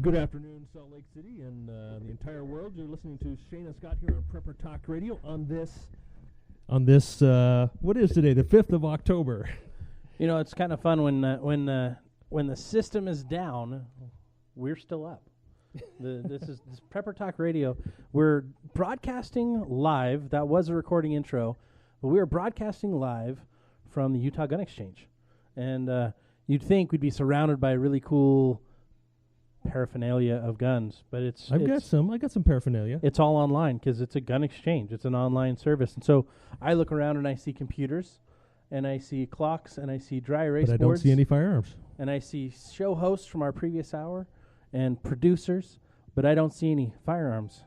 Good afternoon, Salt Lake City and the entire world. You're listening to Shane and Scott here on Prepper Talk Radio on this, what is today, the 5th of October. You know, it's kind of fun when the system is down, we're still up. This is Prepper Talk Radio. We're broadcasting live. That was a recording intro, but we are broadcasting live from the Utah Gun Exchange. And you'd think we'd be surrounded by really cool paraphernalia of guns, but I got some paraphernalia. It's all online because it's a gun exchange. It's an online service. And so I look around and I see computers, and I see clocks, and I see dry erase boards. But I don't see any firearms. And I see show hosts from our previous hour and producers, but I don't see any firearms.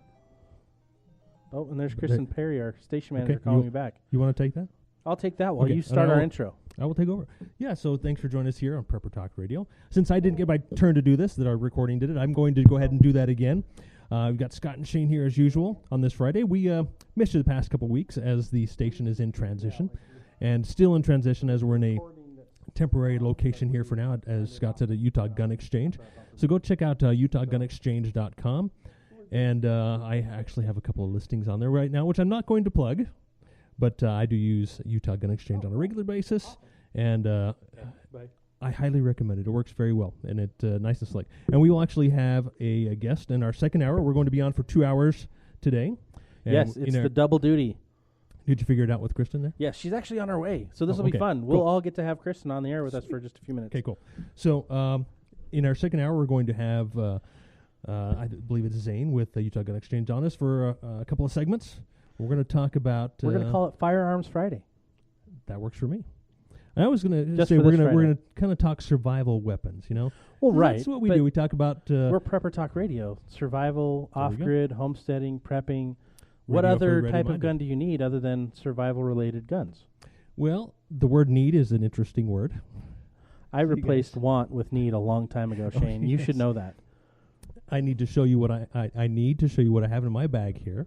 Oh, and there's Kristen Perry, our station manager, calling me back. You want to take that? I'll take that while you start our intro. I will take over. Yeah, so thanks for joining us here on Prepper Talk Radio. Since I didn't get my turn to do this, that our recording did it, I'm going to go ahead and do that again. We've got Scott and Shane here as usual on this Friday. We missed you the past couple weeks as the station is in transition, and still in transition as we're in a temporary location here for now, as Scott said, at Utah Gun Exchange. So go check out utahgunexchange.com, and I actually have a couple of listings on there right now, which I'm not going to plug. But I do use Utah Gun Exchange on a regular basis, and I highly recommend it. It works very well, and it's nice and slick. And we will actually have a guest in our second hour. We're going to be on for 2 hours today. And yes, it's the double duty. Did you figure it out with Kristen there? Yes, she's actually on her way, so this will be fun. We'll all get to have Kristen on the air with us for just a few minutes. Okay, cool. So in our second hour, we're going to have, I believe it's Zane with Utah Gun Exchange on us for a couple of segments. We're going to talk about... we're going to call it Firearms Friday. That works for me. I was going to say we're going to kind of talk survival weapons, you know? Well, right. That's what we do. We talk about... we're Prepper Talk Radio. Survival, off-grid, homesteading, prepping. What other type of gun do you need other than survival-related guns? Well, the word need is an interesting word. I replaced want with need a long time ago, Shane. You should know that. I need to show you what I need to show you what I have in my bag here.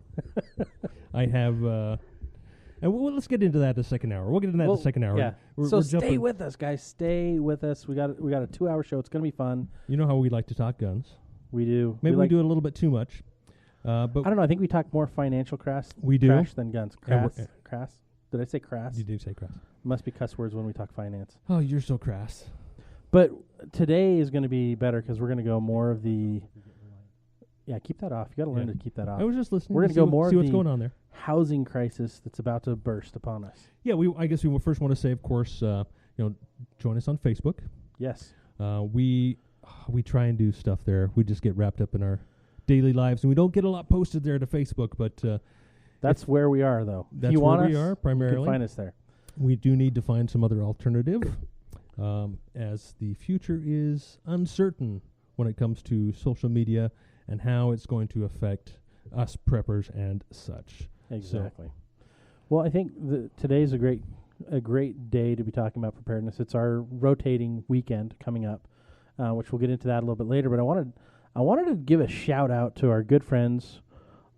I have, and let's get into that in the second hour. We'll get into that in the second hour. Yeah. So stay with us, guys. Stay with us. We got a 2-hour show. It's gonna be fun. You know how we like to talk guns. We do. Maybe we do it a little bit too much. But I don't know. I think we talk more financial crash than guns. Crass. Did I say crass? You did say crass. Must be cuss words when we talk finance. Oh, you're so crass. But today is going to be better because we're going to go more of the... Yeah, keep that off. You got to learn to keep that off. I was just listening. We're going to go more see of what's going on there. Housing crisis that's about to burst upon us. Yeah, I guess we will first want to say, of course, join us on Facebook. Yes. We try and do stuff there. We just get wrapped up in our daily lives, and we don't get a lot posted there to Facebook. But that's where we are, though. That's where we are primarily. You can find us there. We do need to find some other alternative, as the future is uncertain when it comes to social media and how it's going to affect us preppers and such. Exactly. Well, I think today's a great day to be talking about preparedness. It's our rotating weekend coming up, which we'll get into that a little bit later. But I wanted to give a shout out to our good friends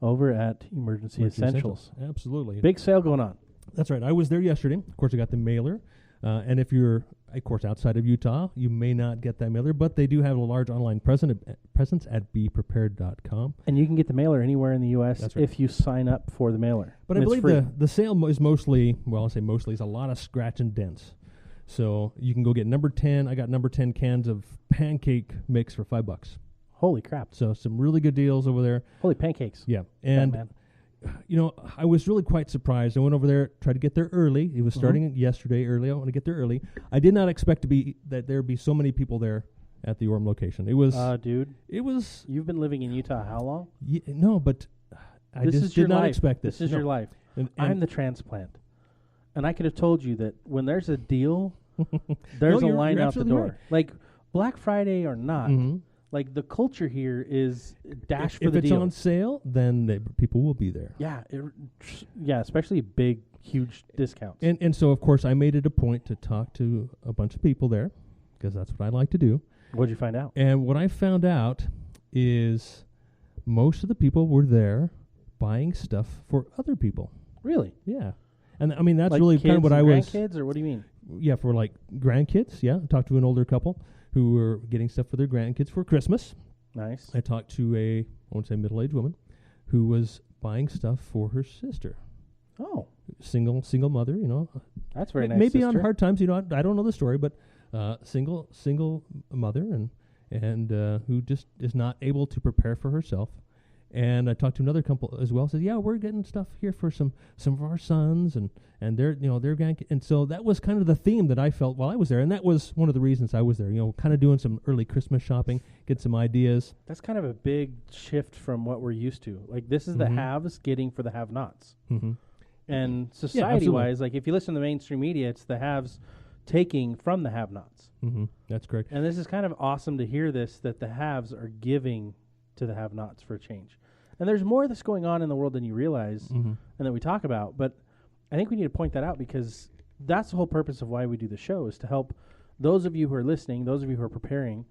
over at Emergency Essentials. Absolutely. Big sale going on. That's right. I was there yesterday. Of course, I got the mailer. And if you're, of course, outside of Utah, you may not get that mailer, but they do have a large online presence at beprepared.com. And you can get the mailer anywhere in the U.S. if you sign up for the mailer. But I believe the sale is mostly, well, I'll say mostly, is a lot of scratch and dents. So you can go get number 10. I got number 10 cans of pancake mix for $5. Holy crap. So some really good deals over there. Holy pancakes. Yeah. And... I was really quite surprised. I went over there, tried to get there early. It was starting yesterday early. I want to get there early. I did not expect that there'd be so many people there at the Orem location. It was... dude. It was... You've been living in Utah how long? No, but I just did not expect this. This is your life. And I'm the transplant. And I could have told you that when there's a deal, there's a line out the door. Right. Like, Black Friday or not... Like, the culture here is dash for the deal. If it's on sale, then people will be there. Yeah, especially big, huge discounts. And so, of course, I made it a point to talk to a bunch of people there, because that's what I like to do. What did you find out? And what I found out is most of the people were there buying stuff for other people. Really? Yeah. And, I mean, that's like really kind of what I was... grandkids, or what do you mean? Yeah, for, like, grandkids, yeah. I talked to an older couple who were getting stuff for their grandkids for Christmas. Nice. I talked to I won't say middle-aged woman who was buying stuff for her sister. Oh. Single mother, That's very nice. Maybe sister. on hard times, I don't know the story, but single mother and who just is not able to prepare for herself. And I talked to another couple as well. Said, yeah, we're getting stuff here for some of our sons, and they're going. And so that was kind of the theme that I felt while I was there, and that was one of the reasons I was there. Kind of doing some early Christmas shopping, get some ideas. That's kind of a big shift from what we're used to. Like, this is the haves getting for the have-nots. Mm-hmm. And society-wise, like, if you listen to the mainstream media, it's the haves taking from the have-nots. Mm-hmm. That's correct. And this is kind of awesome to hear that the haves are giving to the have-nots for a change. And there's more that's going on in the world than you realize and that we talk about. But I think we need to point that out, because that's the whole purpose of why we do the show, is to help those of you who are listening, those of you who are preparing,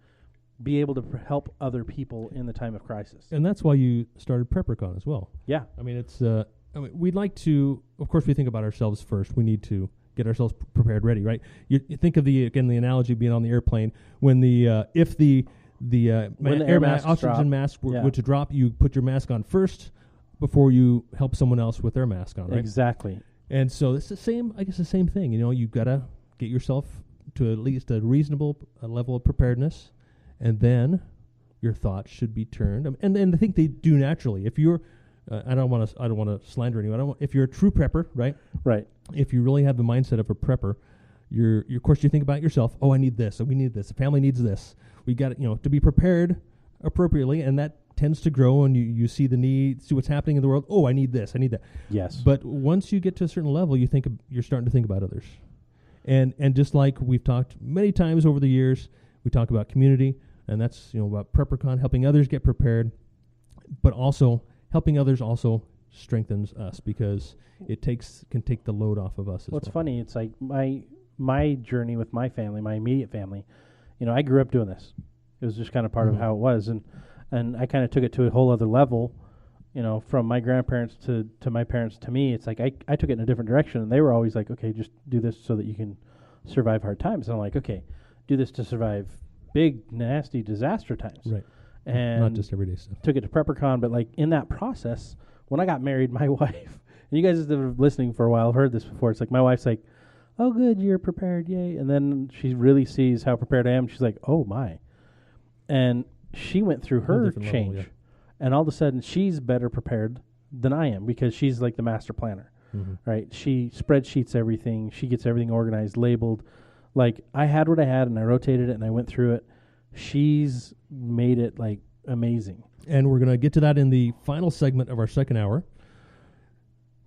be able to help other people in the time of crisis. And that's why you started PrepperCon as well. Yeah. I mean, we'd like to, of course, we think about ourselves first. We need to get ourselves prepared, ready, right? You think of the analogy being on the airplane when if the oxygen mask were to drop, you put your mask on first before you help someone else with their mask on, right? Exactly. And so it's the same thing. You've got to get yourself to at least a reasonable level of preparedness, and then your thoughts should be turned. And I think they do naturally. If you're, I don't want to slander anyone. If you're a true prepper, right? Right. If you really have the mindset of a prepper, of course you think about yourself. Oh, I need this. Oh, we need this. The family needs this. We got to be prepared appropriately, and that tends to grow, and you see the need, see what's happening in the world. Oh, I need this. I need that. Yes. But once you get to a certain level, you're starting to think about others, and just like we've talked many times over the years, we talk about community, and that's about PrepperCon, helping others get prepared, but also helping others also strengthens us, because it can take the load off of us as well. What's funny, it's like my journey with my family, my immediate family. I grew up doing this. It was just kind of part of how it was, and I kind of took it to a whole other level. From my grandparents to my parents to me, it's like I took it in a different direction, and they were always like, okay, just do this so that you can survive hard times. And I'm like, okay, do this to survive big, nasty disaster times. Right. And not just everyday stuff. Took it to PrepperCon, but like in that process, when I got married, my wife, and you guys that have been listening for a while have heard this before, it's like my wife's like, oh, good, you're prepared, yay. And then she really sees how prepared I am. She's like, oh, my. And she went through her change. Level, yeah. And all of a sudden, she's better prepared than I am, because she's like the master planner, right? She spreadsheets everything. She gets everything organized, labeled. Like, I had what I had, and I rotated it, and I went through it. She's made it, like, amazing. And we're going to get to that in the final segment of our second hour.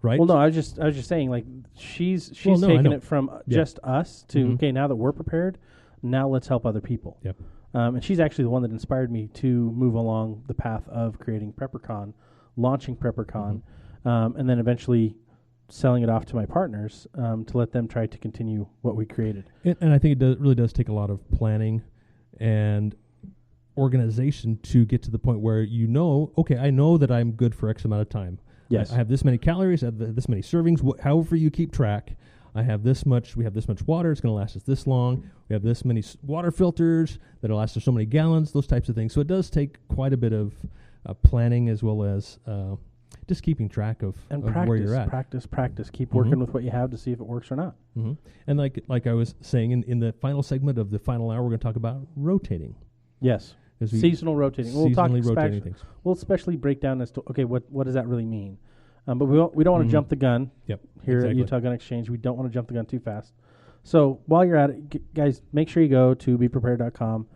Right. Well, no, I was just saying, like, she's taken it from just us to okay, now that we're prepared, now let's help other people. Yep. And she's actually the one that inspired me to move along the path of creating PrepperCon, launching PrepperCon, and then eventually selling it off to my partners to let them try to continue what we created. And I think it really does take a lot of planning and organization to get to the point where okay, I know that I'm good for X amount of time. Yes. I have this many calories, I have this many servings, however you keep track. We have this much water, it's going to last us this long. We have this many water filters that'll last us so many gallons, those types of things. So it does take quite a bit of planning, as well as just keeping track of where you're at. Practice. Keep working with what you have to see if it works or not. And like I was saying, in the final segment of the final hour, we're going to talk about rotating. Yes. Seasonal rotating. We'll talk rotating things. We'll especially break down as to, okay, what does that really mean? But we don't want to jump the gun here at Utah Gun Exchange. We don't want to jump the gun too fast. So while you're at it, guys, make sure you go to beprepared.com,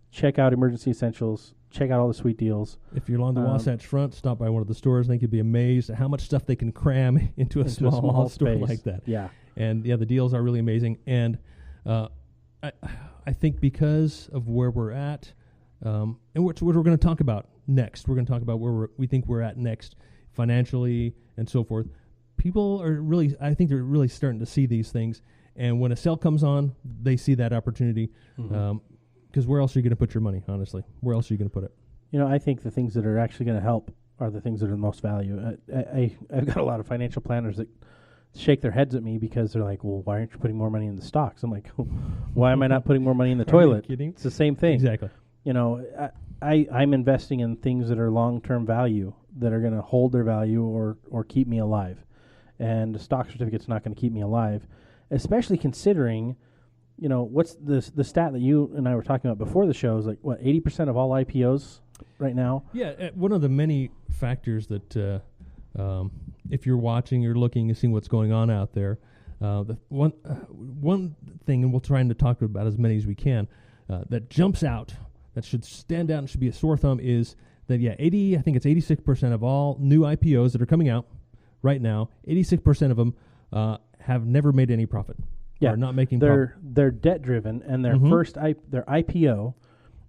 check out Emergency Essentials, check out all the sweet deals. If you're along the Wasatch Front, stop by one of the stores. I think you'd be amazed at how much stuff they can cram into a small store like that. Yeah. And, the deals are really amazing. And I think because of where we're at, and what we're going to talk about next, we're going to talk about where we think we're at next financially and so forth. People are I think they're really starting to see these things. And when a sale comes on, they see that opportunity. Because where else are you going to put your money, honestly? Where else are you going to put it? I think the things that are actually going to help are the things that are the most value. I've got a lot of financial planners that shake their heads at me because they're like, well, why aren't you putting more money in the stocks? I'm like, why am I not putting more money in the toilet? Are you kidding? It's the same thing. Exactly. I'm investing in things that are long-term value, that are going to hold their value or keep me alive. And a stock certificate's not going to keep me alive, especially considering, what's the stat that you and I were talking about before the show is like, what, 80% of all IPOs right now? Yeah, one of the many factors that if you're watching, you're looking and seeing what's going on out there, the one thing, and we'll try to talk about as many as we can, that jumps out, that should stand out and should be a sore thumb is that, I think it's 86% of all new IPOs that are coming out right now, 86% of them have never made any profit. Yeah, are not making profit. They're debt driven, and their their IPO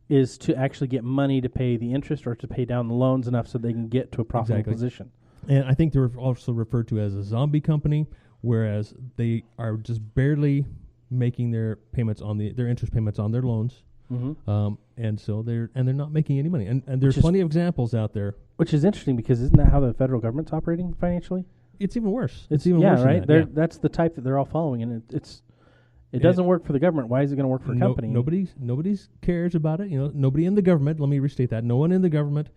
is to actually get money to pay the interest or to pay down the loans enough so they can get to a profitable position. And I think they're also referred to as a zombie company, whereas they are just barely making their payments on their interest payments on their loans. Mm-hmm. And so they're not making any money. And there's plenty of examples out there. Which is interesting, because isn't that how the federal government's operating financially? It's even worse. It's even worse. Right? Than that. That's the type that they're all following, and it doesn't work for the government. Why is it going to work for a company? Nobody cares about it. Nobody in the government. Let me restate that. No one in the government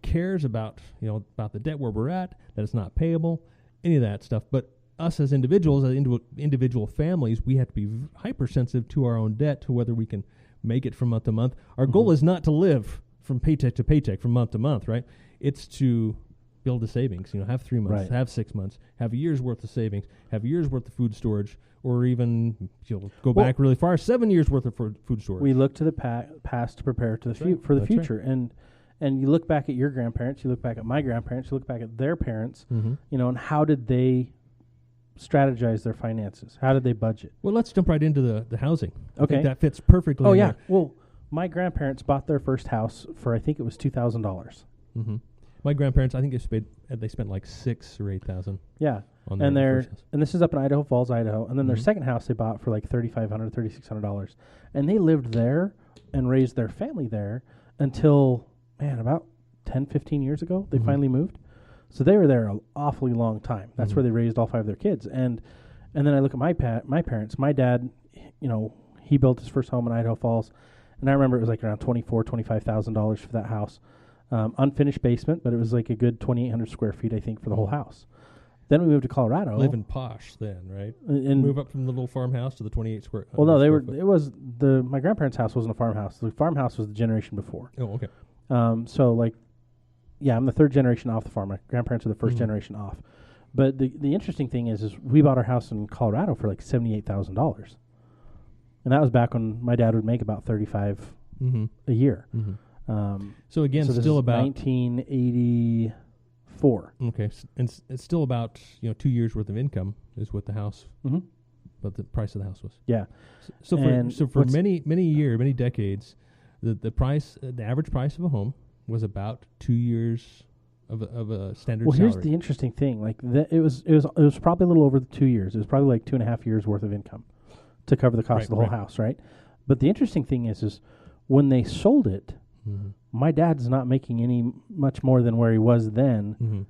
cares about the debt where we're at, that it's not payable, any of that stuff. But us as individuals, as individual families, we have to be hypersensitive to our own debt, to whether we can make it from month to month. Our goal is not to live from paycheck to paycheck, from month to month, right? It's to build a savings. Have 3 months, have 6 months, have a year's worth of savings, have a year's worth of food storage, or even go back really far, 7 years worth of food storage. We look to the past to prepare for the future, right. And you look back at your grandparents, you look back at my grandparents, you look back at their parents, and how did they strategize their finances? How did they budget? Well, let's jump right into the housing. Okay. I think that fits perfectly. Oh, yeah. Well, my grandparents bought their first house for, I think it was $2,000. Mm-hmm. My grandparents, I think they spent like $6,000 or $8,000. Yeah. On and first house. And this is up in Idaho Falls, Idaho. And then their second house they bought for like $3,500, $3,600. And they lived there and raised their family there until, about 10, 15 years ago. They finally moved. So they were there an awfully long time. That's where they raised all 5 of their kids. And then I look at my parents. My dad, he built his first home in Idaho Falls. And I remember it was like around $24,000, $25,000 for that house. Unfinished basement, but it was like a good 2,800 square feet, I think, for the whole house. Then we moved to Colorado. Living posh then, right? And move up from the little farmhouse to the 28 square. Well, no, my grandparents' house wasn't a farmhouse. The farmhouse was the generation before. Oh, okay. I'm the third generation off the farm. My grandparents are the first generation off. But the interesting thing is we bought our house in Colorado for like $78,000. And that was back when my dad would make about $35 a year. Mm-hmm. So again, this still is about 1984. Okay, and it's still about 2 years worth of income is what the house, but the price of the house was. Yeah. So for many years, many decades, the average price of a home was about 2 years of a standard salary. Well, here's the interesting thing: like it was probably a little over 2 years. It was probably like 2.5 years worth of income to cover the cost of the whole house, right? But the interesting thing is when they sold it. Mm-hmm. My dad's not making any much more than where he was then. Mm-hmm.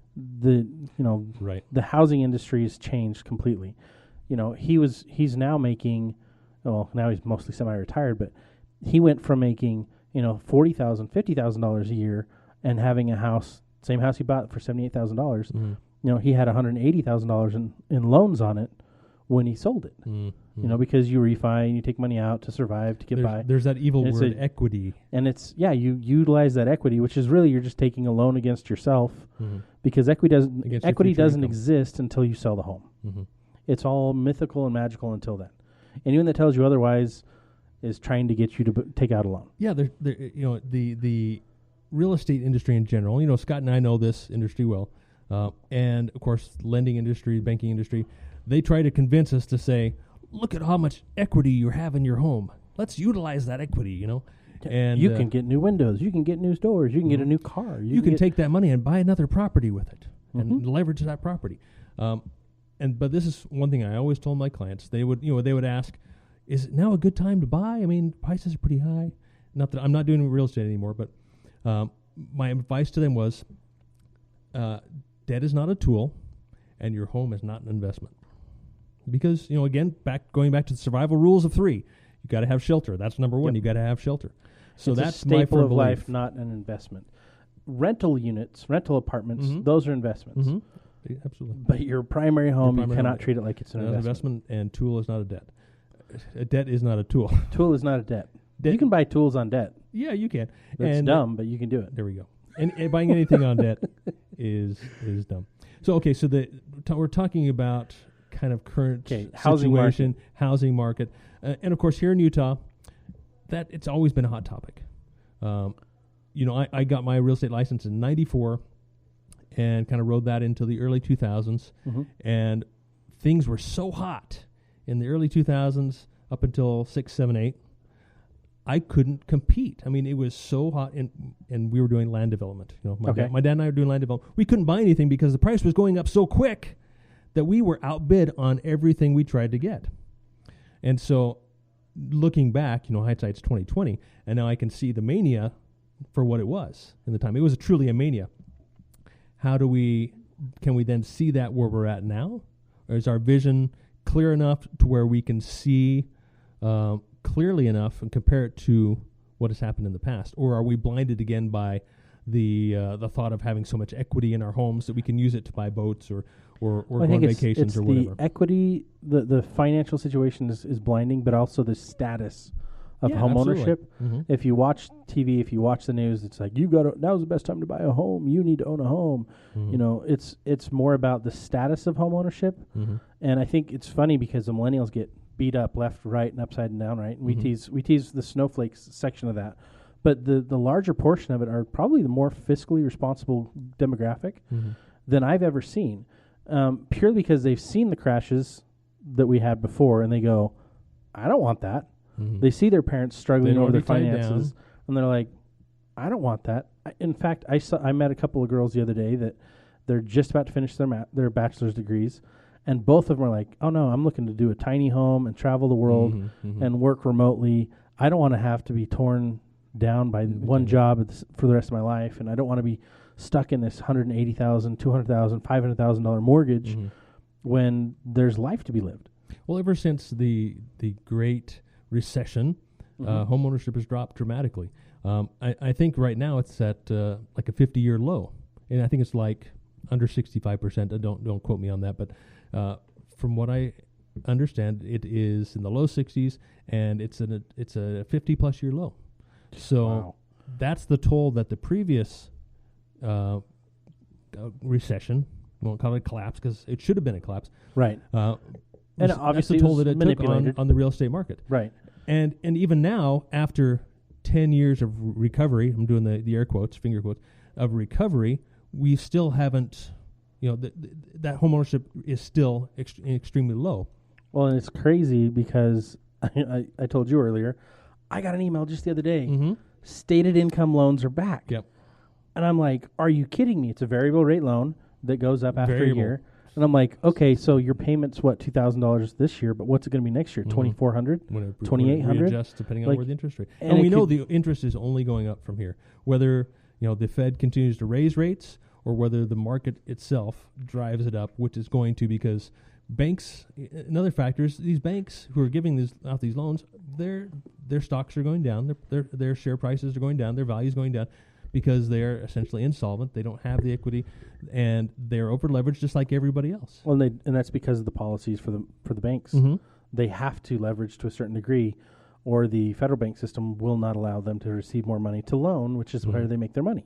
The housing industry has changed completely. He's now making, now he's mostly semi-retired, but he went from making $40,000, $50,000 a year and having a house, same house he bought for $78,000. Mm-hmm. He had $180,000 in loans on it when he sold it. Mm-hmm. Because you refi and you take money out to survive, to get by. There's that evil word, equity. And you utilize that equity, which is really you're just taking a loan against yourself, because equity doesn't exist until you sell the home. Mm-hmm. It's all mythical and magical until then. Anyone that tells you otherwise is trying to get you to take out a loan. Yeah, the real estate industry in general. Scott and I know this industry well, and of course, lending industry, banking industry. They try to convince us to say, look at how much equity you have in your home. Let's utilize that equity, And you can get new windows. You can get new doors. You can get a new car. You can take that money and buy another property with it and leverage that property. But this is one thing I always told my clients. They would ask, is it now a good time to buy? I mean, prices are pretty high. Not that I'm not doing real estate anymore, but my advice to them was, debt is not a tool and your home is not an investment. Because, again, going back to the survival rules of 3, you got to have shelter. That's number one. You got to have shelter. So it's that's a staple my firm of life, belief. not an investment. Rental units, rental apartments, Mhm. those are investments. Mhm. Yeah, absolutely. But your primary home, primary you cannot home, treat it like it's an Not an investment. and tool is not a debt. A debt is not a tool. Tool is not a debt. Debt- You can buy tools on debt. Yeah, you can. That's And dumb, but you can do it. there we go. And buying anything on debt is dumb. So okay, so we're talking about kind of current housing situation, housing market, and of course here in Utah, that it's always been a hot topic. I got my real estate license in '94, and kind of rode that into the early 2000s, and things were so hot in the early 2000s up until 6, 7, 8. I couldn't compete. I mean, it was so hot, and we were doing land development. My dad and I were doing land development. We couldn't buy anything because the price was going up so quick that we were outbid on everything we tried to get. And so, looking back, hindsight's 2020, and now I can see the mania for what it was in the time. It was truly a mania. Can we then see that where we're at now? Or is our vision clear enough to where we can see clearly enough and compare it to what has happened in the past? Or are we blinded again by the thought of having so much equity in our homes that we can use it to buy boats or go on vacations or whatever? The equity, the financial situation is blinding, but also the status of home ownership. Mm-hmm. If you watch TV, if you watch the news, it's like now's the best time to buy a home. You need to own a home. Mm-hmm. It's more about the status of home ownership. Mm-hmm. And I think it's funny because the millennials get beat up left, right, and upside and down, right? And we tease the snowflakes section of that. But the larger portion of it are probably the more fiscally responsible demographic than I've ever seen, purely because they've seen the crashes that we had before, and they go, I don't want that. Mm-hmm. They see their parents struggling over their already tied finances, down. and they're like, I don't want that. In fact, I met a couple of girls the other day that they're just about to finish their bachelor's degrees, and both of them are like, oh, no, I'm looking to do a tiny home and travel the world and work remotely. I don't want to have to be torn down by one job for the rest of my life, and I don't want to be stuck in this $180,000, $200,000, $500,000 mortgage when there's life to be lived. Well, ever since the Great Recession, home ownership has dropped dramatically. I think right now it's at like a 50-year low, and I think it's like under 65%. Don't quote me on that, but from what I understand, it is in the low 60s, and it's a 50+ year low. So that's the toll that the previous recession, we won't call it a collapse because it should have been a collapse, right? And obviously that's the toll that it took manipulated on the real estate market, right? And even now, after 10 years of recovery, I'm doing the air quotes, finger quotes, of recovery, we still haven't, that home ownership is still extremely low. Well, and it's crazy because I told you earlier, I got an email just the other day. Stated income loans are back. Yep. And I'm like, are you kidding me? It's a variable rate loan that goes up after a year. And I'm like, okay, so your payment's what, $2,000 this year, but what's it going to be next year? $2,400, $2,800, adjust depending on where the interest rate. And we know the interest is only going up from here. Whether the Fed continues to raise rates or whether the market itself drives it up, which is going to, because banks. Another factor is these banks who are giving out these loans, their stocks are going down, their share prices are going down, their value is going down, because they're essentially insolvent. They don't have the equity, and they're over leveraged just like everybody else. Well, and that's because of the policies for the banks. They have to leverage to a certain degree, or the federal bank system will not allow them to receive more money to loan, which is where they make their money.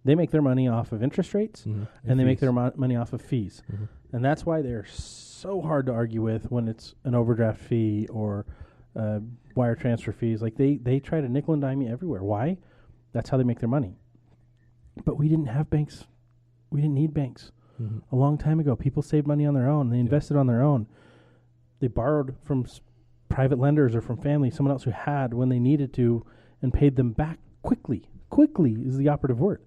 They make their money off of interest rates, and they make their money off of fees. And that's why they're so hard to argue with when it's an overdraft fee or wire transfer fees. Like they try to nickel and dime you everywhere. Why? That's how they make their money. But we didn't have banks. We didn't need banks. A long time ago, people saved money on their own. They invested on their own. They borrowed from private lenders or from family, someone else who had when they needed to, and paid them back quickly. Quickly is the operative word.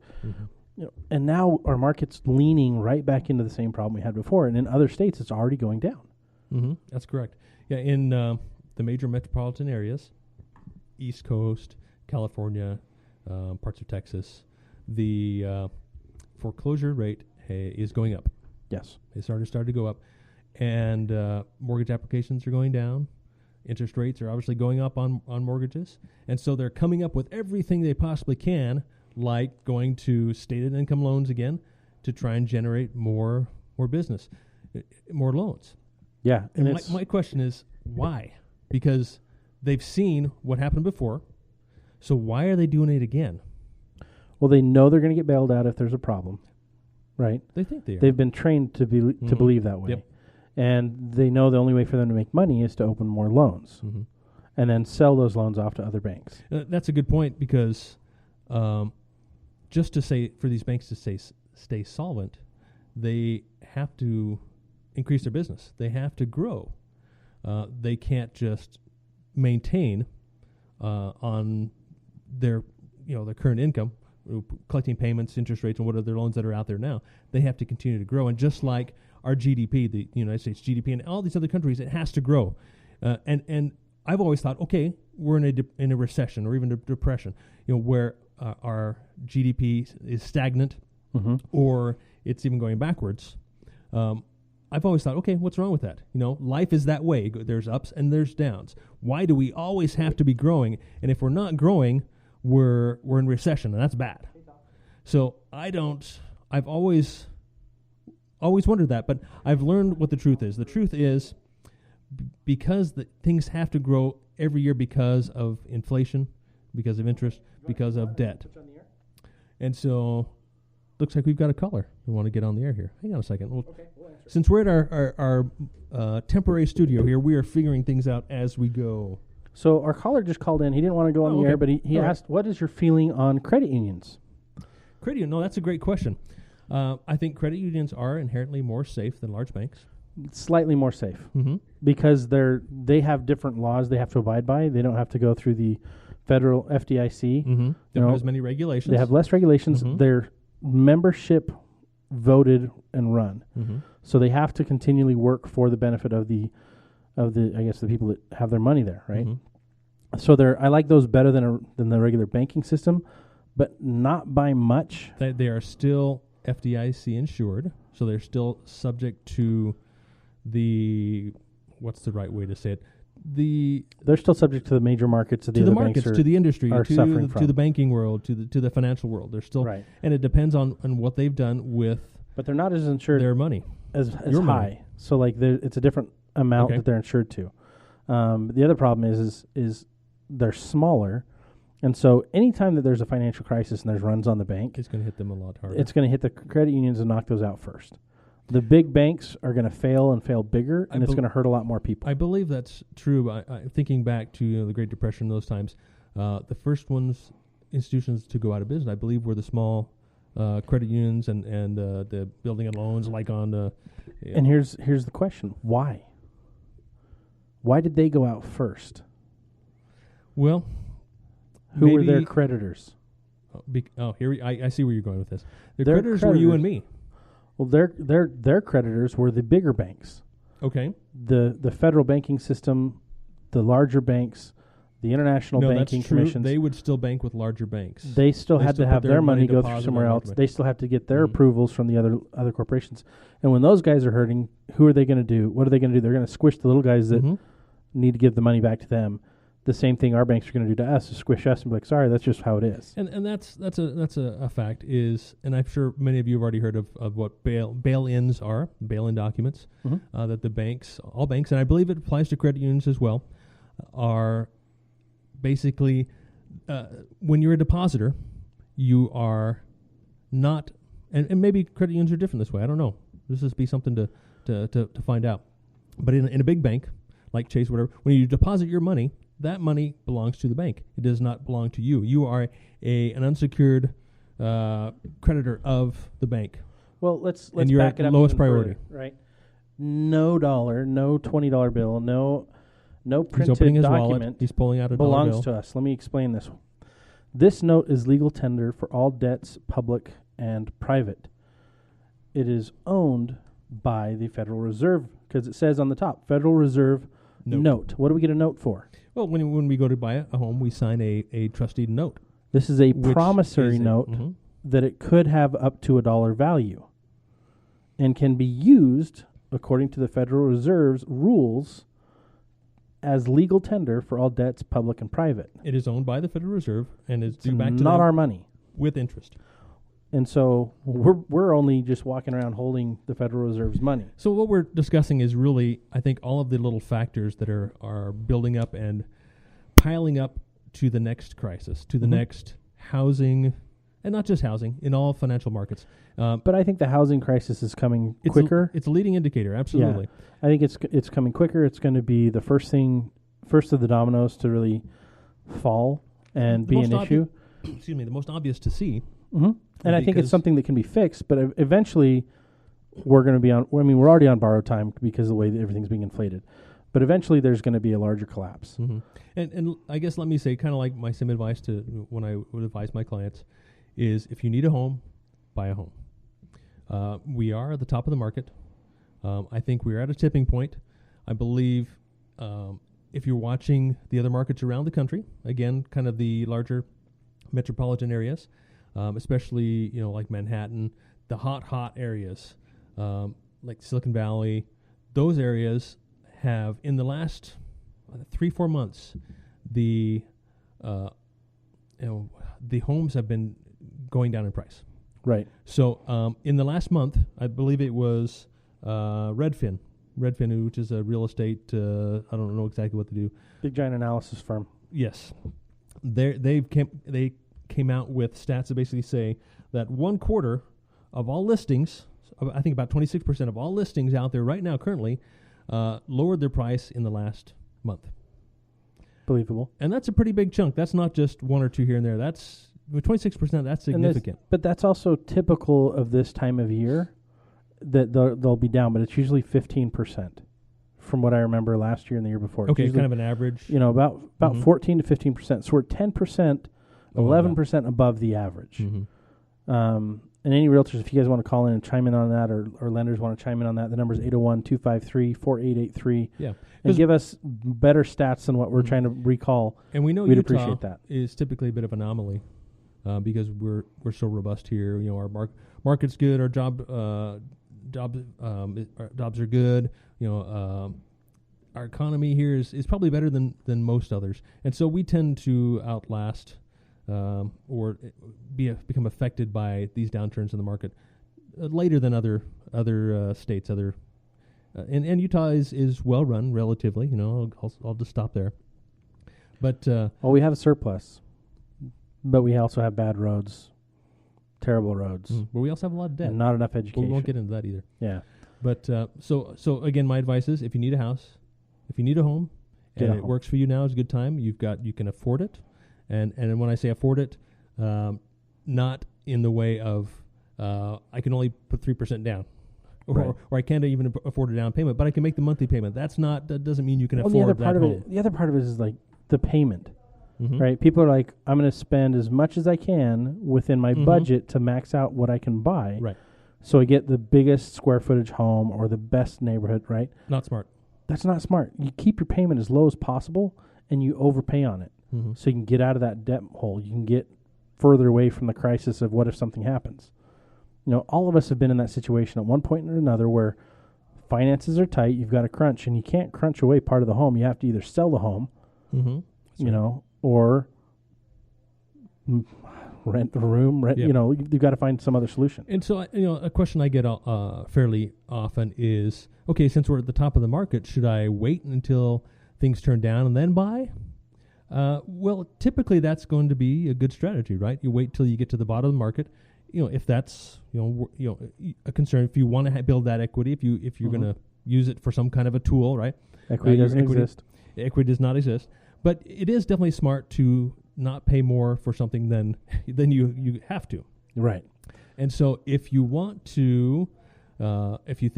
And now our market's leaning right back into the same problem we had before. And in other states, it's already going down. That's correct. Yeah, in the major metropolitan areas, East Coast, California, parts of Texas, the foreclosure rate is going up. Yes. It started to go up. And mortgage applications are going down. Interest rates are obviously going up on mortgages. And so they're coming up with everything they possibly can, like going to stated income loans again to try and generate more business, more loans. Yeah. And my question is, why? Because they've seen what happened before. So why are they doing it again? Well, they know they're going to get bailed out if there's a problem, right? They think they are. They've been trained to believe that way. Yep. And they know the only way for them to make money is to open more loans and then sell those loans off to other banks. That's a good point because just to say for these banks to stay solvent, they have to increase their business. They have to grow. They can't just maintain on their current income, collecting payments, interest rates, and what other loans that are out there now. They have to continue to grow. And just like our GDP, the United States GDP, and all these other countries, it has to grow. And I've always thought, okay, we're in a recession or even a depression, where our GDP is stagnant or it's even going backwards. I've always thought, okay, what's wrong with that? Life is that way. There's ups and there's downs. Why do we always have to be growing? And if we're not growing, we're in recession, and that's bad. So I've always wondered that, but I've learned what the truth is. The truth is because things have to grow every year because of inflation, because of interest, because of debt. And so looks like we've got a caller who want to get on the air here. Hang on a second. We'll since we're at our temporary studio here, we are figuring things out as we go. So our caller just called in. He didn't want to go on the air, but he asked, what is your feeling on credit unions? Credit union, no, that's a great question. I think credit unions are inherently more safe than large banks. Slightly more safe because they have different laws they have to abide by. They don't have to go through the federal FDIC. They don't have as many regulations. They have less regulations. They're membership voted and run, so they have to continually work for the benefit of the I guess the people that have their money there, right? So I like those better than the regular banking system, but not by much. They are still FDIC insured, so they're still subject to what's the right way to say it? They're still subject to the major markets of the other markets, banks to the industry, to the banking world, to the financial world. They're still right, and it depends on what they've done with. But they're not as insured their money as high. Money. So like it's a different amount that they're insured to. The other problem is they're smaller. And so anytime that there's a financial crisis and there's runs on the bank, it's going to hit them a lot harder. It's going to hit the credit unions and knock those out first. The big banks are going to fail and fail bigger, and it's going to hurt a lot more people. I believe that's true. Thinking back to the Great Depression, those times, the first institutions to go out of business, I believe, were the small credit unions and the building and loans, like on. And here's the question: why? Why did they go out first? Well. Who were their creditors? I see where you're going with this. Their creditors were you and me. Well, their creditors were the bigger banks. Okay. The federal banking system, the larger banks, the international banking commissions. They would still bank with larger banks. They still had to have their money go through somewhere else. They still have to get their approvals from the other corporations. And when those guys are hurting, who are they going to do? What are they going to do? They're going to squish the little guys that need to give the money back to them. The same thing our banks are going to do to us is squish us and be like, sorry, that's just how it is. And that's a fact and I'm sure many of you have already heard of what bail-ins are, bail-in documents, that the banks, all banks, and I believe it applies to credit unions as well, are basically, when you're a depositor, you are not, and maybe credit unions are different this way, I don't know. This would be something to find out. But in a big bank, like Chase, whatever, when you deposit your money, that money belongs to the bank. It does not belong to you. You are an unsecured creditor of the bank. Well, let's and you're back it up. Lowest priority, further, right? No dollar, no $20 bill, no printed He's opening his document. Wallet. He's pulling out a belongs dollar bill. to us. Let me explain this. This note is legal tender for all debts, public and private. It is owned by the Federal Reserve because it says on the top, Federal Reserve note. What do we get a note for? Well, when we go to buy a home, we sign a trustee note. This is a promissory note that it could have up to $1 value and can be used, according to the Federal Reserve's rules, as legal tender for all debts, public and private. It is owned by the Federal Reserve and is It's due back to not them our money. with interest. And so we're only just walking around holding the Federal Reserve's money. So what we're discussing is really, I think, all of the little factors that are building up and piling up to the next crisis, to the next housing, and not just housing, in all financial markets. But I think the housing crisis is coming quicker. It's a leading indicator, absolutely. Yeah. I think it's coming quicker. It's going to be the first of the dominoes to really fall and be an issue. Excuse me, the most obvious to see. Mm-hmm. And I think it's something that can be fixed, but eventually we're going to be on, I mean, we're already on borrowed time because of the way that everything's being inflated. But eventually there's going to be a larger collapse. Mm-hmm. And I guess let me say, kind of like my same advice to when I would advise my clients, is if you need a home, buy a home. We are at the top of the market. I think we're at a tipping point. I believe if you're watching the other markets around the country, again, kind of the larger metropolitan areas, especially, like Manhattan, the hot areas, like Silicon Valley, those areas have, in the last 3-4 months, the homes have been going down in price. Right. So in the last month, I believe it was Redfin, which is a real estate, I don't know exactly what they do. Big giant analysis firm. Yes. They came out with stats that basically say that 1/4 of all listings, I think about 26% of all listings out there right now currently, lowered their price in the last month. Believable. And that's a pretty big chunk. That's not just 1 or 2 here and there. That's 26%. That's significant. But that's also typical of this time of year, that they'll be down, but it's usually 15% from what I remember last year and the year before. Okay, kind of an average. About 14 to 15%. So we're 10%, 11% above the average. Mm-hmm. And any realtors, if you guys want to call in and chime in on that, or lenders want to chime in on that, the number is 801-253-4883. Yeah. And give us better stats than what we're trying to recall. And we know we'd Utah appreciate that. Is typically a bit of an anomaly because we're so robust here. Our market's good. Our jobs are good. Our economy here is probably better than most others, and so we tend to outlast or become affected by these downturns in the market later than other states. And Utah is well run relatively. I'll just stop there. But we have a surplus, but we also have bad roads, terrible roads. But we also have a lot of debt and not enough education. We won't get into that either. Yeah. But so again, my advice is, if you need a house, if you need a home, and it works for you now, it's a good time. You can afford it, and when I say afford it, not in the way of I can only put 3% down, or I can't even afford a down payment, but I can make the monthly payment. That doesn't mean you can afford that home. The other part of it is like the payment, mm-hmm. right? People are like, I'm going to spend as much as I can within my budget to max out what I can buy. Right. So I get the biggest square footage home or the best neighborhood, right? Not smart. That's not smart. You keep your payment as low as possible, and you overpay on it, so you can get out of that debt hole. You can get further away from the crisis of what if something happens. All of us have been in that situation at one point or another where finances are tight. You've got to crunch, and you can't crunch away part of the home. You have to either sell the home, or rent the room. You've got to find some other solution. And so, a question I get fairly often is, okay, since we're at the top of the market, should I wait until things turn down and then buy? Well, typically that's going to be a good strategy, right? You wait till you get to the bottom of the market. If that's a concern, if you want to build that equity, if you're going to use it for some kind of a tool, right? Equity doesn't exist. Equity does not exist, but it is definitely smart to not pay more for something than you have to. Right. And so if you want to, if you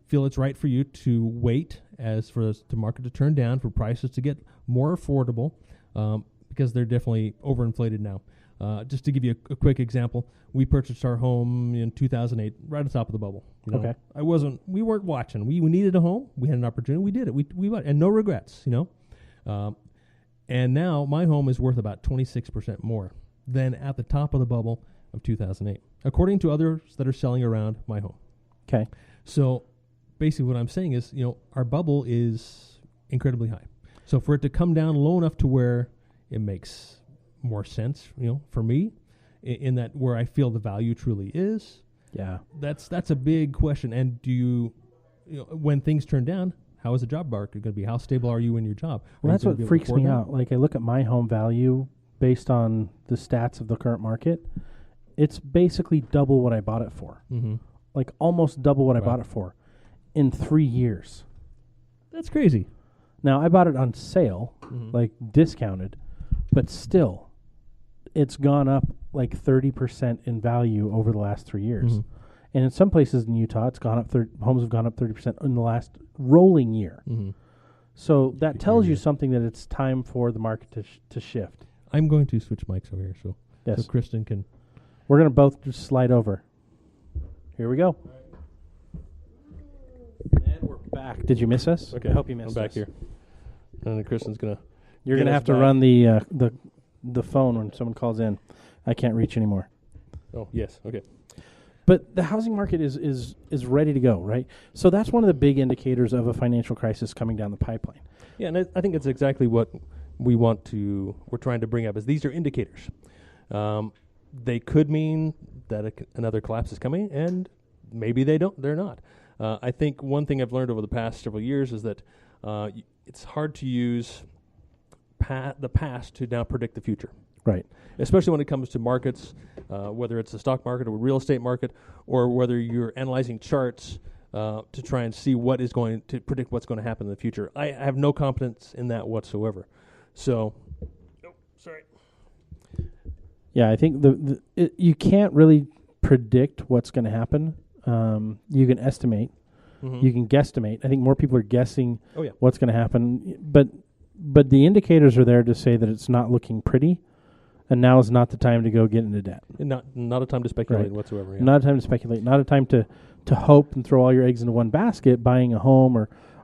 feel it's right for you to wait as for the market to turn down, for prices to get more affordable, because they're definitely overinflated now. Just to give you a quick example, we purchased our home in 2008, right at the top of the bubble. Okay. We weren't watching. We needed a home. We had an opportunity. We did it. We bought it, and no regrets, And now my home is worth about 26% more than at the top of the bubble of 2008, according to others that are selling around my home. Okay. So basically what I'm saying is, our bubble is incredibly high. So for it to come down low enough to where it makes more sense, for me, in that where I feel the value truly is. Yeah. That's a big question. And do you when things turn down, how is the job market going to be? How stable are you in your job? Well, that's what freaks me out. Like, I look at my home value based on the stats of the current market. It's basically double what I bought it for. Mm-hmm. Like, almost double what I bought it for in 3 years. That's crazy. Now, I bought it on sale, like discounted, but still, it's gone up like 30% in value over the last 3 years. Mm-hmm. And in some places in Utah, it's gone up. Homes have gone up 30% in the last rolling year. Mm-hmm. So that tells you something that it's time for the market to shift. I'm going to switch mics over here, so Kristen can. We're going to both just slide over. Here we go. And we're back. Did you miss us? Okay, I hope you missed us. I'm back here. And then Kristen's going to. You're going to have to run the phone when someone calls in. I can't reach anymore. Oh, yes. Okay. But the housing market is ready to go, right? So that's one of the big indicators of a financial crisis coming down the pipeline. Yeah, and I think it's exactly what we're trying to bring up, is these are indicators. They could mean that another collapse is coming, and maybe they're not. I think one thing I've learned over the past several years is that it's hard to use the past to now predict the future. Right. Especially when it comes to markets, whether it's the stock market or real estate market, or whether you're analyzing charts to try and see what is going to predict what's going to happen in the future. I have no confidence in that whatsoever. So, sorry. Yeah, I think you can't really predict what's going to happen. You can estimate. Mm-hmm. You can guesstimate. I think more people are guessing what's going to happen. But the indicators are there to say that it's not looking pretty. And now is not the time to go get into debt. And not a time to speculate whatsoever. Yeah. Not a time to speculate. Not a time to hope and throw all your eggs into one basket, buying a home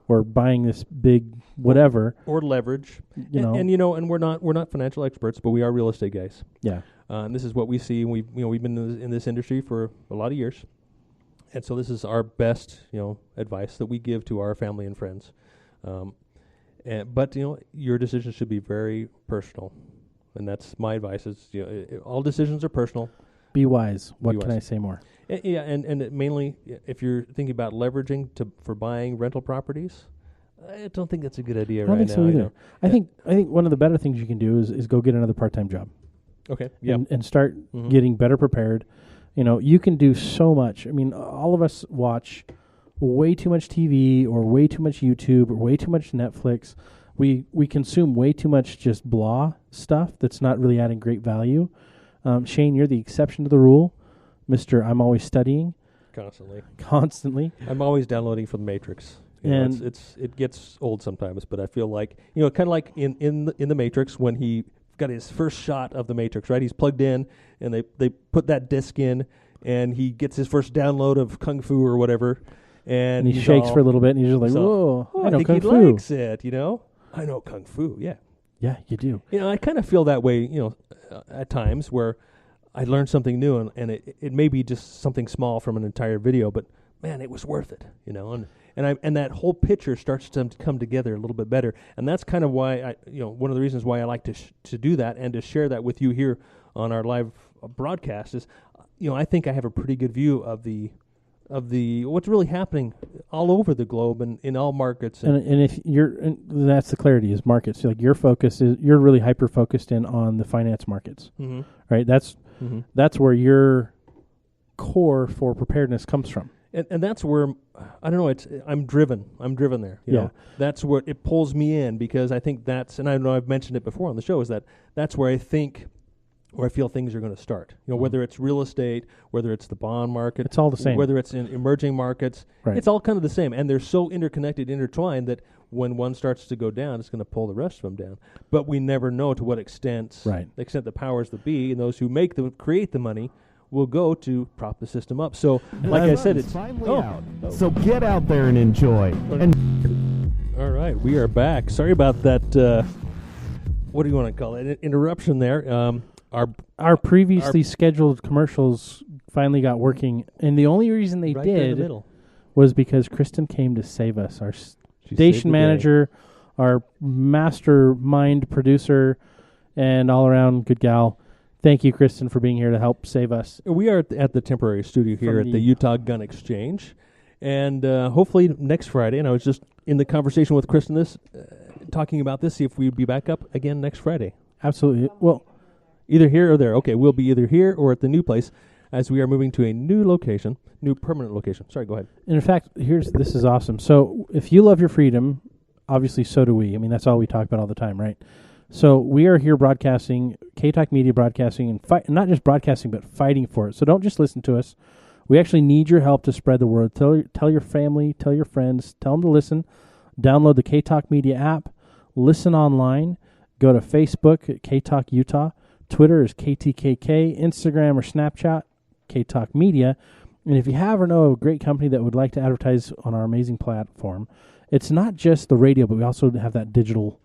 or buying this big whatever. Or leverage. And we're not financial experts, but we are real estate guys. Yeah. And this is what we see. We've been in this industry for a lot of years. And so this is our best, advice that we give to our family and friends. But your decision should be very personal. And that's my advice. Is all decisions are personal. Be wise. What can I say more? And mainly, if you're thinking about leveraging for buying rental properties, I don't think that's a good idea right now. I don't think so either. I think one of the better things you can do is go get another part-time job. Okay. Yeah. And start getting better prepared. You can do so much. I mean, all of us watch way too much TV or way too much YouTube or way too much Netflix. We consume way too much just blah stuff that's not really adding great value. Shane, you're the exception to the rule. Mr. I'm always studying. Constantly. I'm always downloading from the Matrix. It gets old sometimes, but I feel like, kind of like in the Matrix when he got his first shot of the Matrix, right? He's plugged in and they put that disc in and he gets his first download of Kung Fu or whatever. And he shakes for a little bit and he's just like, whoa, I know think Kung he Fu. likes it, I know Kung Fu, yeah. Yeah, you do. I kind of feel that way, at times where I learn something new and it may be just something small from an entire video, but man, it was worth it, and that whole picture starts to come together a little bit better. And that's kind of why one of the reasons why I like to do that and to share that with you here on our live broadcast is, I think I have a pretty good view of the what's really happening all over the globe and in all markets. And if that's the clarity is markets. Like your focus is, you're really hyper focused in on the finance markets, right? That's where your core for preparedness comes from. And that's where, I don't know, I'm driven there. You know? That's where it pulls me in because I think and I know I've mentioned it before on the show, is that's where I think, or I feel things are going to start. Whether it's real estate, whether it's the bond market. It's all the same. Whether it's in emerging markets. Right. It's all kind of the same. And they're so interconnected, intertwined, that when one starts to go down, it's going to pull the rest of them down. But we never know to what extent, the extent the powers that be and those who create the money will go to prop the system up. So, like I said, it's finally out. So get out there and enjoy. All right, we are back. Sorry about that. What do you want to call it? An interruption there. Our previously scheduled commercials finally got working, and the only reason they did was because Kristen came to save us. Our station manager our mastermind producer and all-around good gal. Thank you, Kristen, for being here to help save us. We are at the temporary studio here at the Utah Gun Exchange. And hopefully next Friday, and I was just in the conversation with Kristen talking about this, see if we'd be back up again next Friday. Absolutely. Well, either here or there. Okay, we'll be either here or at the new place as we are moving to a new location, new permanent location. Sorry, go ahead. And in fact, this is awesome. So if you love your freedom, obviously so do we. I mean, that's all we talk about all the time, right? So we are here broadcasting, K-Talk Media broadcasting, and not just broadcasting, but fighting for it. So don't just listen to us. We actually need your help to spread the word. Tell your family, tell your friends, tell them to listen. Download the K-Talk Media app. Listen online. Go to Facebook at K-Talk Utah. Twitter is KTKK. Instagram or Snapchat, K-Talk Media. And if you have or know a great company that would like to advertise on our amazing platform, it's not just the radio, but we also have that digital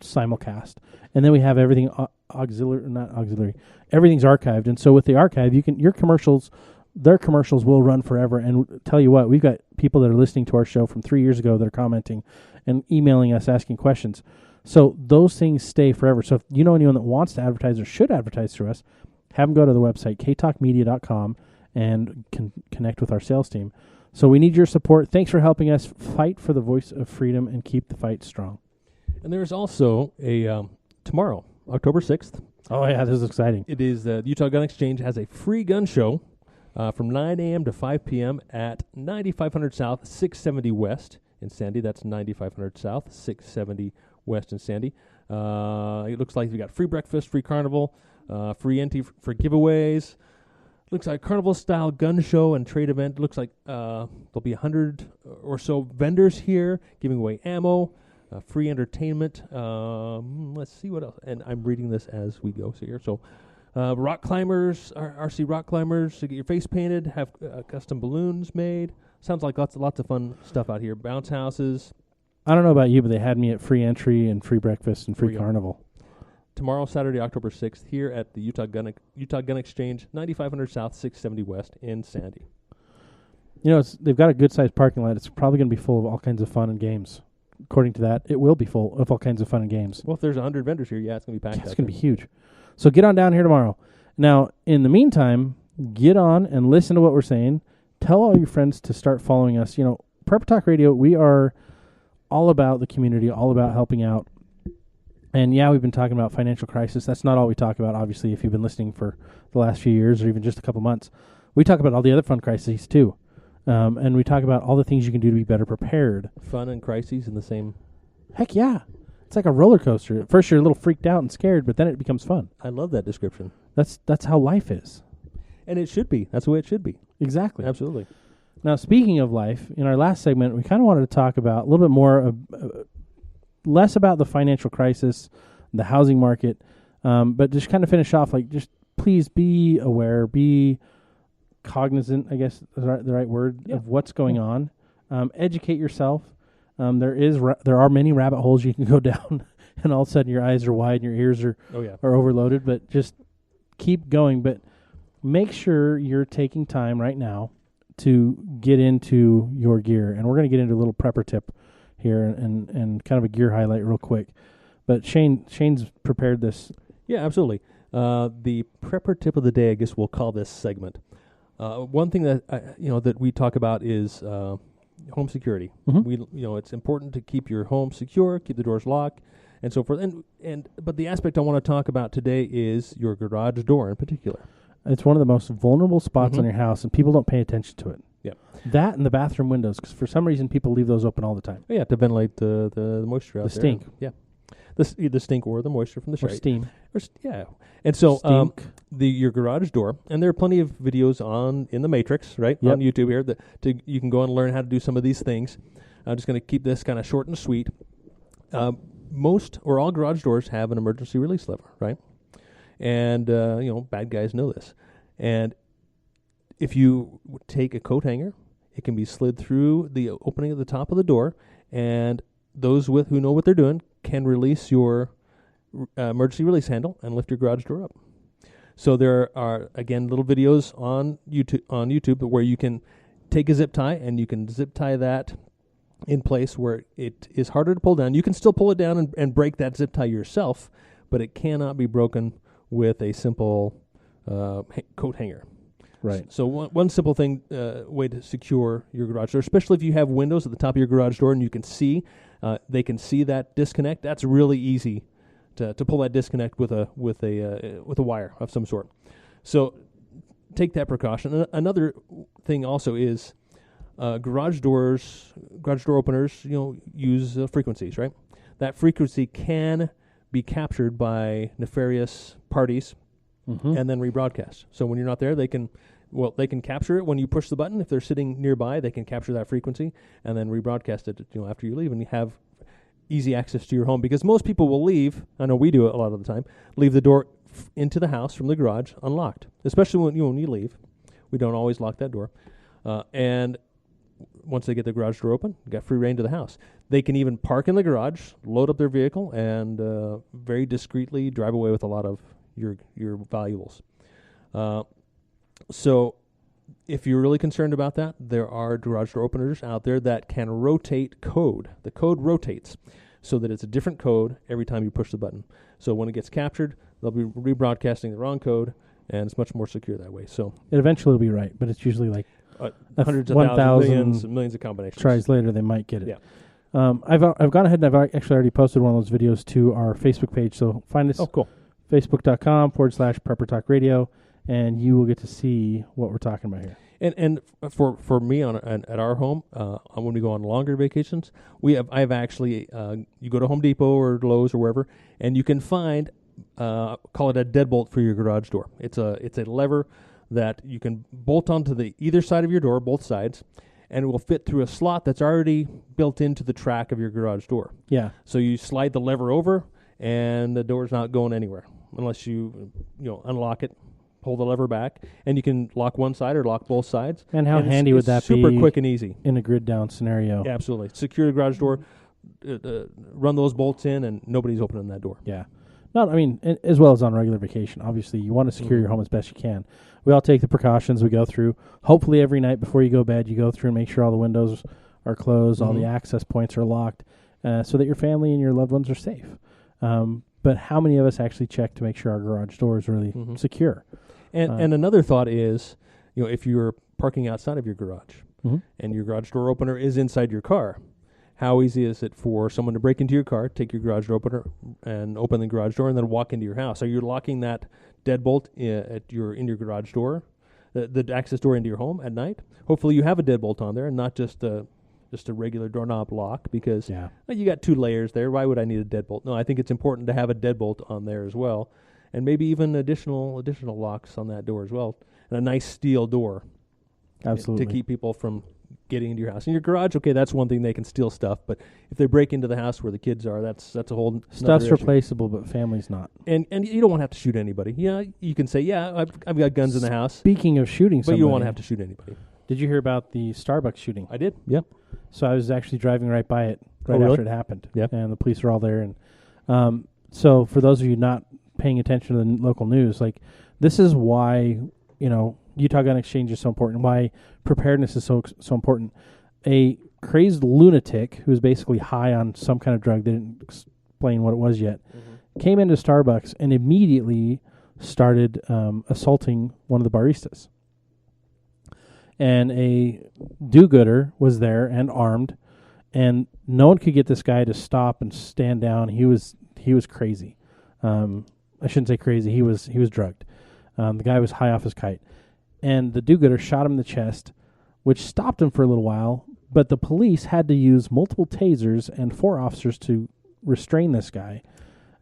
simulcast. And then we have everything auxiliary. Everything's archived. And so with the archive, their commercials will run forever. And tell you what, we've got people that are listening to our show from 3 years ago that are commenting and emailing us asking questions. So those things stay forever. So if you know anyone that wants to advertise or should advertise through us, have them go to the website, ktalkmedia.com, and connect with our sales team. So we need your support. Thanks for helping us fight for the voice of freedom and keep the fight strong. And there's also a tomorrow, October 6th. Oh, yeah, this is exciting. It is the Utah Gun Exchange has a free gun show from 9 a.m. to 5 p.m. at 9500 South, 670 West in Sandy. That's 9500 South, 670 West in Sandy. It looks like we got free breakfast, free carnival, free entry for giveaways. Looks like carnival-style gun show and trade event. Looks like there'll be 100 or so vendors here giving away ammo, free entertainment. Let's see what else. And I'm reading this as we go here. So rock climbers, RC rock climbers, to get your face painted, have custom balloons made. Sounds like lots of fun stuff out here. Bounce houses. I don't know about you, but they had me at free entry and free breakfast and free carnival. Tomorrow, Saturday, October 6th, here at the Utah Gun Exchange, 9500 South, 670 West in Sandy. You know, they've got a good-sized parking lot. It's probably going to be full of all kinds of fun and games. According to that, it will be full of all kinds of fun and games. Well, if there's 100 vendors here, it's going to be packed. It's going to be huge. So get on down here tomorrow. Now, in the meantime, get on and listen to what we're saying. Tell all your friends to start following us. You know, Prepper Talk Radio, we are all about the community, all about helping out. And yeah, we've been talking about financial crisis. That's not all we talk about, obviously, if you've been listening for the last few years or even just a couple months. We talk about all the other fun crises, too. And we talk about all the things you can do to be better prepared. Fun and crises in the same... Heck yeah. It's like a roller coaster. At first, you're a little freaked out and scared, but then it becomes fun. I love that description. That's how life is. And it should be. That's the way it should be. Exactly. Absolutely. Now, speaking of life, in our last segment, we kind of wanted to talk about a little bit more less about the financial crisis, the housing market, but just kind of finish off, like, just please be aware, be cognizant, I guess is the right word, of what's going on. Educate yourself. There are many rabbit holes you can go down, and all of a sudden your eyes are wide and your ears are overloaded, but just keep going. But make sure you're taking time right now to get into your gear. And we're going to get into a little prepper tip here and kind of a gear highlight real quick. But Shane's prepared this. Yeah, absolutely. The prepper tip of the day, I guess we'll call this segment. One thing that that we talk about is home security. Mm-hmm. It's important to keep your home secure, keep the doors locked, and so forth. But the aspect I want to talk about today is your garage door in particular. It's one of the most vulnerable spots on your house, and people don't pay attention to it. Yeah, that and the bathroom windows, because for some reason people leave those open all the time. Oh, yeah, to ventilate the moisture out there. The stink. Yeah. The stink or the moisture from the or steam. And so your garage door, and there are plenty of videos in the Matrix, right, on YouTube here that you can go and learn how to do some of these things. I'm just going to keep this kind of short and sweet. Most or all garage doors have an emergency release lever, right? And bad guys know this. And if you take a coat hanger, it can be slid through the opening at the top of the door, and those who know what they're doing can release your emergency release handle and lift your garage door up. So there are, again, little videos on YouTube where you can take a zip tie and you can zip tie that in place where it is harder to pull down. You can still pull it down and break that zip tie yourself, but it cannot be broken with a simple coat hanger. Right. So one simple thing, way to secure your garage door, especially if you have windows at the top of your garage door and you can see, they can see that disconnect. That's really easy to pull that disconnect with a wire of some sort. So take that precaution. Another thing also is garage door openers, use frequencies, right? That frequency can be captured by nefarious parties and then rebroadcast. So when you're not there, they can capture it when you push the button. If they're sitting nearby, they can capture that frequency and then rebroadcast it, after you leave, and you have easy access to your home. Because most people will leave, I know we do it a lot of the time, leave the door into the house from the garage unlocked, especially when you leave. We don't always lock that door. And once they get the garage door open, you got free reign to the house. They can even park in the garage, load up their vehicle, and very discreetly drive away with a lot of your valuables. So if you're really concerned about that, there are garage door openers out there that can rotate code. The code rotates so that it's a different code every time you push the button. So when it gets captured, they'll be rebroadcasting the wrong code, and it's much more secure that way. So it eventually will be right, but it's usually like hundreds of thousands, millions of combinations. Tries later, they might get it. Yeah. I've gone ahead and I've actually already posted one of those videos to our Facebook page. So find us. Oh, cool. Facebook.com/Prepper Talk Radio, and you will get to see what we're talking about here. And for me at our home, when we go on longer vacations, I've actually you go to Home Depot or Lowe's or wherever, and you can find call it a deadbolt for your garage door. It's a lever that you can bolt onto the either side of your door, both sides, and it will fit through a slot that's already built into the track of your garage door. Yeah. So you slide the lever over, and the door's not going anywhere unless you unlock it, pull the lever back, and you can lock one side or lock both sides. And how handy would that be? Super quick and easy in a grid down scenario. Yeah, absolutely. Secure the garage door, run those bolts in, and nobody's opening that door. Yeah. As well as on regular vacation. Obviously, you want to secure your home as best you can. We all take the precautions we go through. Hopefully, every night before you go to bed, you go through and make sure all the windows are closed, all the access points are locked, so that your family and your loved ones are safe. But how many of us actually check to make sure our garage door is really secure? And another thought is, if you're parking outside of your garage and your garage door opener is inside your car, how easy is it for someone to break into your car, take your garage door opener, and open the garage door, and then walk into your house? Are you locking that deadbolt in your garage door, the access door into your home at night? Hopefully, you have a deadbolt on there, and not just a regular doorknob lock, because you got two layers there. Why would I need a deadbolt? No, I think it's important to have a deadbolt on there as well, and maybe even additional locks on that door as well, and a nice steel door. Absolutely. To keep people from getting into your house. In your garage, okay, that's one thing, they can steal stuff, but if they break into the house where the kids are, that's a whole stuff's issue. Replaceable, but family's not. And you don't want to have to shoot anybody. Yeah, you can say, I've got guns in the house. Speaking of shooting somebody, but you don't want to have to shoot anybody. Did you hear about the Starbucks shooting? I did. Yep. So I was actually driving right by it after it happened. Yep. And the police were all there. And so for those of you not paying attention to the local news, this is why Utah Gun Exchange is so important. Why preparedness is so important. A crazed lunatic who was basically high on some kind of drug, they didn't explain what it was yet, came into Starbucks and immediately started assaulting one of the baristas. And a do-gooder was there and armed, and no one could get this guy to stop and stand down. He was crazy. I shouldn't say crazy. He was drugged. The guy was high off his kite, and the do-gooder shot him in the chest, which stopped him for a little while. But the police had to use multiple tasers and 4 officers to restrain this guy.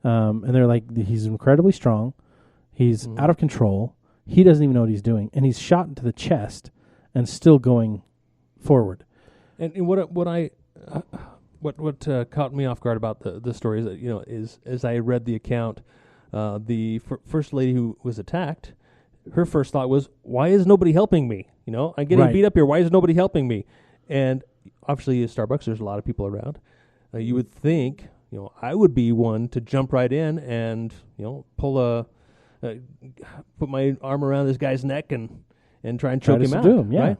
And they're like, he's incredibly strong. He's out of control. He doesn't even know what he's doing, and he's shot into the chest and still going forward. And what caught me off guard about the story is that, is as I read the account, the first lady who was attacked, her first thought was, why is nobody helping me? I'm getting beat up here. Why is nobody helping me? And obviously at Starbucks, there's a lot of people around. You would think, I would be one to jump right in and, put my arm around this guy's neck and try and choke him out. Right?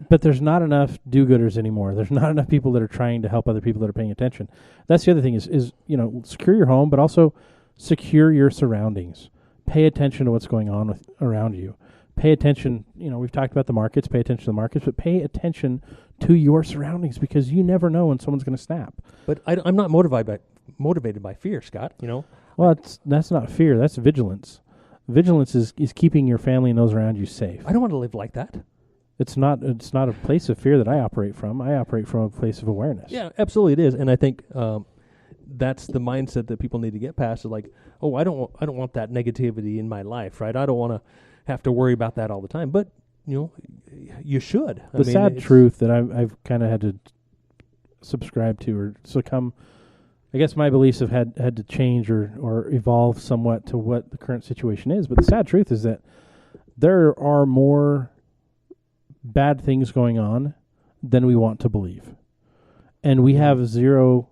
But there's not enough do-gooders anymore. There's not enough people that are trying to help other people that are paying attention. That's the other thing is secure your home, but also secure your surroundings. Pay attention to what's going on around you. Pay attention. We've talked about the markets. Pay attention to the markets, but pay attention to your surroundings because you never know when someone's going to snap. But I'm not motivated by fear, Scott. Well, that's not fear. That's vigilance. Vigilance is keeping your family and those around you safe. I don't want to live like that. It's not a place of fear that I operate from. I operate from a place of awareness. Yeah, absolutely it is. And I think that's the mindset that people need to get past. Is like, oh, I don't want that negativity in my life, right? I don't want to have to worry about that all the time. But you should. The sad truth that I've kind of had to subscribe to or succumb. I guess my beliefs have had to change or evolve somewhat to what the current situation is. But the sad truth is that there are more bad things going on than we want to believe. And we have 0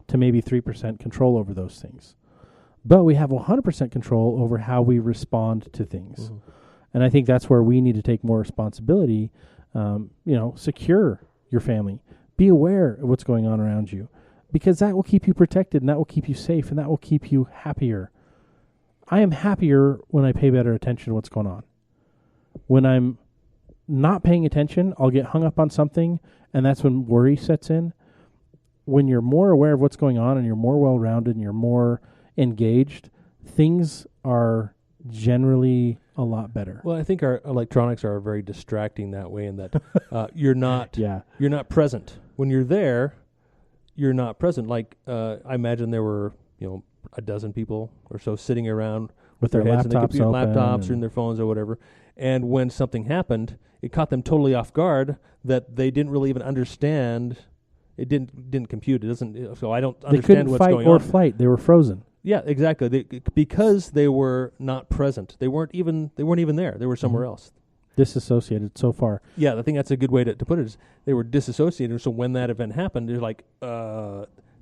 to maybe 3% control over those things. But we have 100% control over how we respond to things. Mm-hmm. And I think that's where we need to take more responsibility. Secure your family. Be aware of what's going on around you. Because that will keep you protected, and that will keep you safe, and that will keep you happier. I am happier when I pay better attention to what's going on. When I'm not paying attention, I'll get hung up on something, and that's when worry sets in. When you're more aware of what's going on and you're more well-rounded and you're more engaged, things are generally a lot better. Well, I think our electronics are very distracting that way in that you're not present. When you're there, you're not present. Like I imagine there were, a dozen people or so sitting around with their heads in the computer, laptops or in their phones or whatever. And when something happened, it caught them totally off guard that they didn't really even understand. It didn't compute. It doesn't. So I don't understand what's going on. They couldn't fight or flight. They were frozen. Yeah, exactly. Because they were not present. They weren't even there. They were somewhere else. Disassociated so far. Yeah, I think that's a good way to put it. Is they were disassociated. So when that event happened, they're like,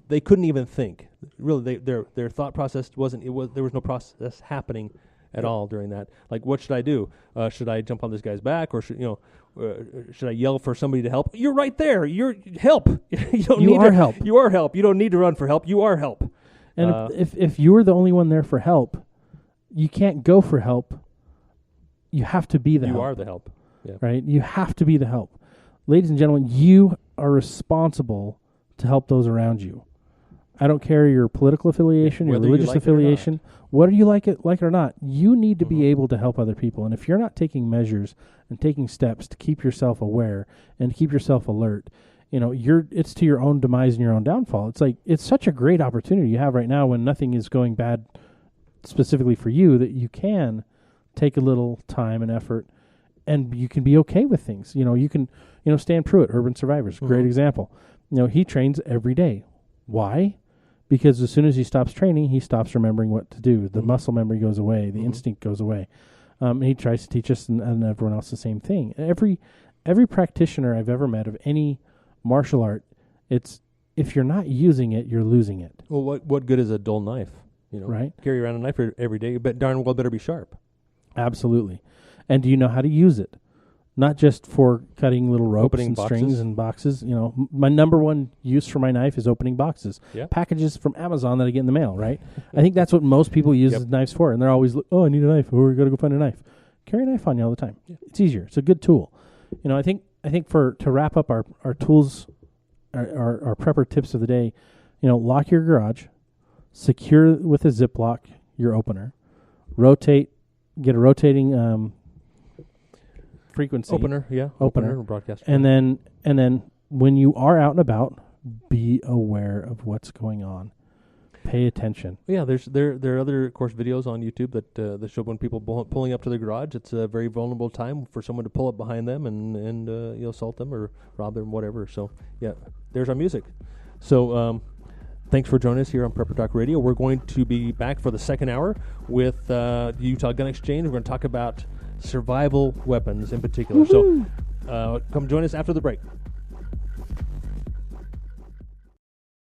they couldn't even think. Really, their thought process there was no process happening at all during that. Like, what should I do? Should I jump on this guy's back, or should I yell for somebody to help? You're right there. You're help. You are help. You are help. You don't need to run for help. You are help. And if you were the only one there for help, you can't go for help. You have to be the help. You are the help. Yeah. Right? You have to be the help. Ladies and gentlemen, you are responsible to help those around you. I don't care your political affiliation, your religious affiliation, whether you like it or not. You need to be able to help other people. And if you're not taking measures and taking steps to keep yourself aware and keep yourself alert, it's to your own demise and your own downfall. It's such a great opportunity you have right now when nothing is going bad specifically for you that you can take a little time and effort and you can be okay with things. You can, Stan Pruitt, Urban Survivors, great example. He trains every day. Why? Because as soon as he stops training, he stops remembering what to do. The muscle memory goes away. The instinct goes away. And he tries to teach us and everyone else the same thing. Every practitioner I've ever met of any martial art, it's if you're not using it, you're losing it. Well, what good is a dull knife? Right? Carry around a knife every day, but darn well better be sharp. Absolutely. And do you know how to use it? Not just for cutting little ropes opening and boxes. Strings and boxes. My number one use for my knife is opening boxes. Yeah. Packages from Amazon that I get in the mail, right? I think that's what most people use knives for. And they're always, I need a knife. Oh, we got to go find a knife. Carry a knife on you all the time. Yeah. It's easier. It's a good tool. I think to wrap up our tools, our prepper tips of the day, lock your garage, secure with a Ziploc your opener, get a rotating frequency opener broadcast, and then when you are out and about, be aware of what's going on. Pay attention. Yeah, there are other course videos on YouTube that show when people pulling up to the garage. It's a very vulnerable time for someone to pull up behind them and assault them or rob them, whatever. So yeah, there's our music. So thanks for joining us here on Prepper Talk Radio. We're going to be back for the second hour with the Utah Gun Exchange. We're going to talk about survival weapons in particular. Woo-hoo. So come join us after the break.